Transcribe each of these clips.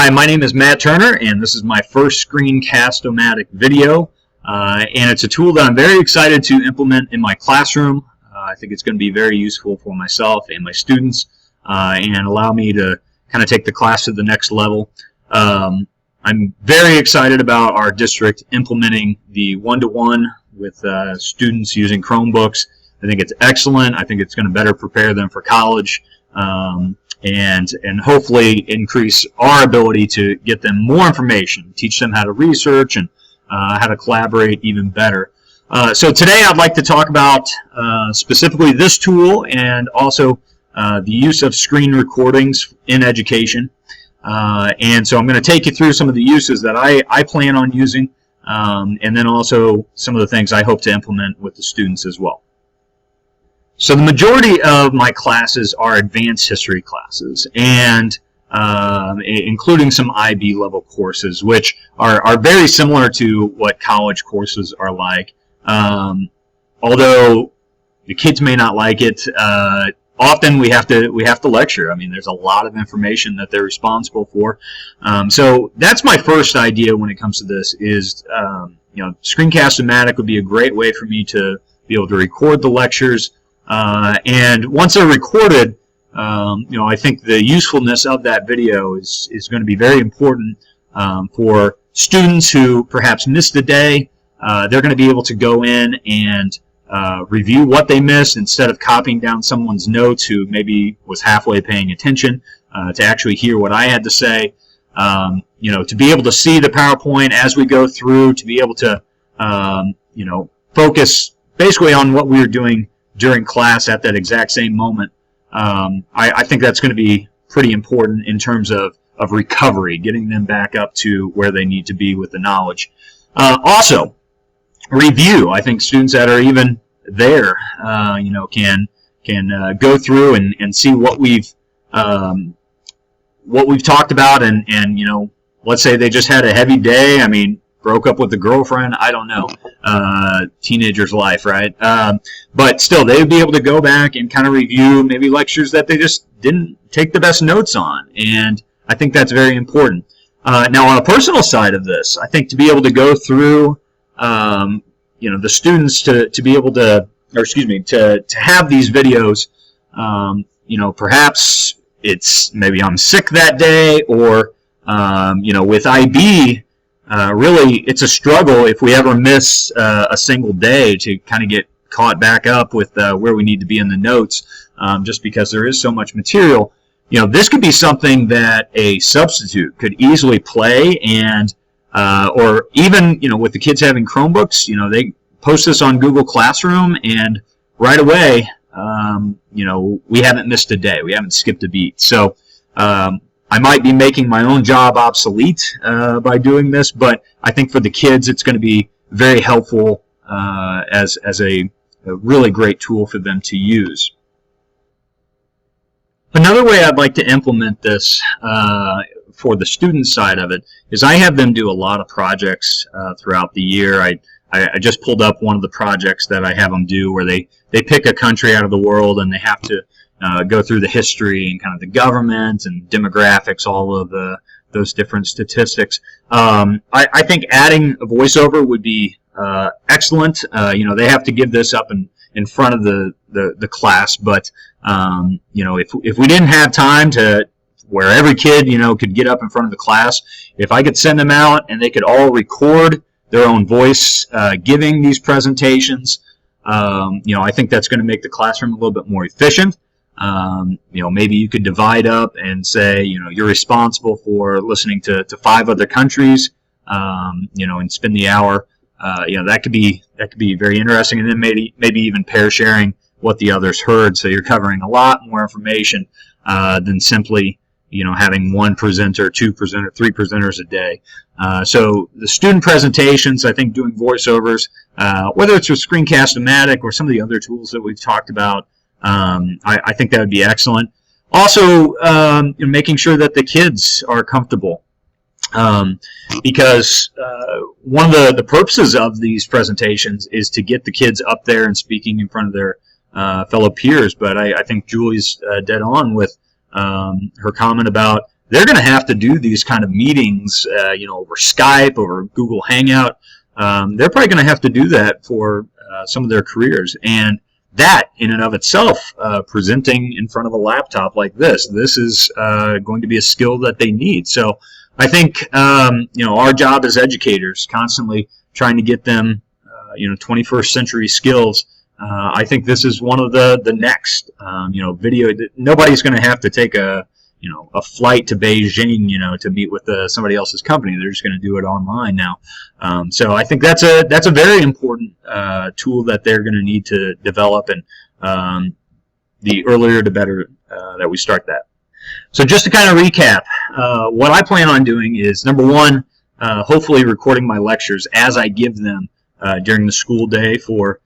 Hi, my name is Matt Turner, and this is my first Screencast-O-Matic video. And it's a tool that I'm very excited to implement in my classroom. I think it's going to be very useful for myself and my students and allow me to kind of take the class to the next level. I'm very excited about our district implementing the one-to-one with students using Chromebooks. I think it's excellent. I think it's going to better prepare them for college. And hopefully increase our ability to get them more information, teach them how to research and how to collaborate even better. So today I'd like to talk about specifically this tool and also the use of screen recordings in education. And so I'm going to take you through some of the uses that I plan on using and then also some of the things I hope to implement with the students as well. So the majority of my classes are advanced history classes, and including some IB level courses, which are very similar to what college courses are like. Although the kids may not like it, often we have to lecture. I mean, there's a lot of information that they're responsible for. So that's my first idea when it comes to this. Is Screencast-O-Matic would be a great way for me to be able to record the lectures. And once they're recorded, I think the usefulness of that video is going to be very important for students who perhaps missed a day. They're going to be able to go in and review what they missed instead of copying down someone's notes who maybe was halfway paying attention to actually hear what I had to say. To be able to see the PowerPoint as we go through, to be able to focus basically on what we were doing during class at that exact same moment. I think that's going to be pretty important in terms of recovery, getting them back up to where they need to be with the knowledge. Also, review. I think students that are even there, can go through and see what we've talked about, and let's say they just had a heavy day. I mean, broke up with the girlfriend, I don't know, teenager's life, right? But still, they would be able to go back and kind of review maybe lectures that they just didn't take the best notes on, and I think that's very important. Now, on a personal side of this, I think to be able to go through, the students to be able to, to have these videos, perhaps it's maybe I'm sick that day, or, with IB, really, it's a struggle if we ever miss a single day to kind of get caught back up with where we need to be in the notes, just because there is so much material. This could be something that a substitute could easily play, and or even with the kids having Chromebooks, they post this on Google Classroom, and right away, we haven't missed a day, we haven't skipped a beat. So. I might be making my own job obsolete by doing this, but I think for the kids it's going to be very helpful as a really great tool for them to use. Another way I'd like to implement this for the student side of it is I have them do a lot of projects throughout the year. I just pulled up one of the projects that I have them do where they pick a country out of the world and they have to go through the history and kind of the government and demographics, all of those different statistics. I think adding a voiceover would be excellent. They have to give this up in front of the class, but if we didn't have time to where every kid could get up in front of the class, if I could send them out and they could all record their own voice giving these presentations, I think that's going to make the classroom a little bit more efficient. Maybe you could divide up and say, you're responsible for listening to 5 other countries, and spend the hour. That could be very interesting, and then maybe even pair sharing what the others heard. So you're covering a lot more information than simply having one presenter, 2 presenters, 3 presenters a day. So the student presentations, I think doing voiceovers, whether it's with Screencast-O-Matic or some of the other tools that we've talked about, I think that would be excellent. Also, making sure that the kids are comfortable, because one of the purposes of these presentations is to get the kids up there and speaking in front of their fellow peers. But I think Julie's dead on with her comment about they're going to have to do these kind of meetings, over Skype, over Google Hangout. They're probably going to have to do that for some of their careers. And that, in and of itself, presenting in front of a laptop like this is going to be a skill that they need. So I think, our job as educators, constantly trying to get them, 21st century skills. I think this is one of the next, video. Nobody's going to have to take a flight to Beijing, to meet with somebody else's company. They're just going to do it online now. So I think that's a very important tool that they're going to need to develop, and the earlier the better that we start that. So just to kind of recap, what I plan on doing is, number one, hopefully recording my lectures as I give them during the school day, for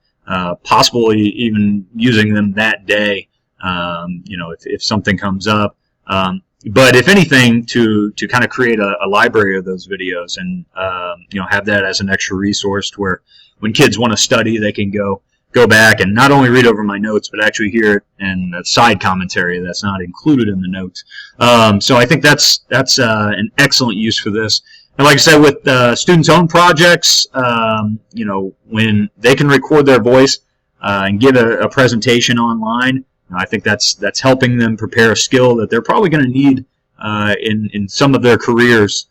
possibly even using them that day, if something comes up. But if anything, to kind of create a library of those videos, and have that as an extra resource, to where when kids want to study, they can go back and not only read over my notes, but actually hear it in a side commentary that's not included in the notes. So I think that's an excellent use for this. And like I said, with students' own projects, when they can record their voice and give a presentation online, I think that's helping them prepare a skill that they're probably going to need in some of their careers,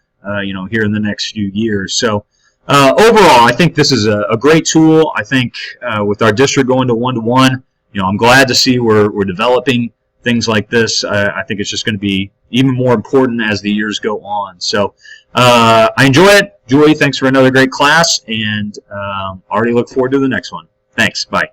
here in the next few years. So overall, I think this is a great tool. I think with our district going to one-to-one, I'm glad to see we're developing things like this. I think it's just going to be even more important as the years go on. So I enjoy it. Julie, thanks for another great class, and already look forward to the next one. Thanks. Bye.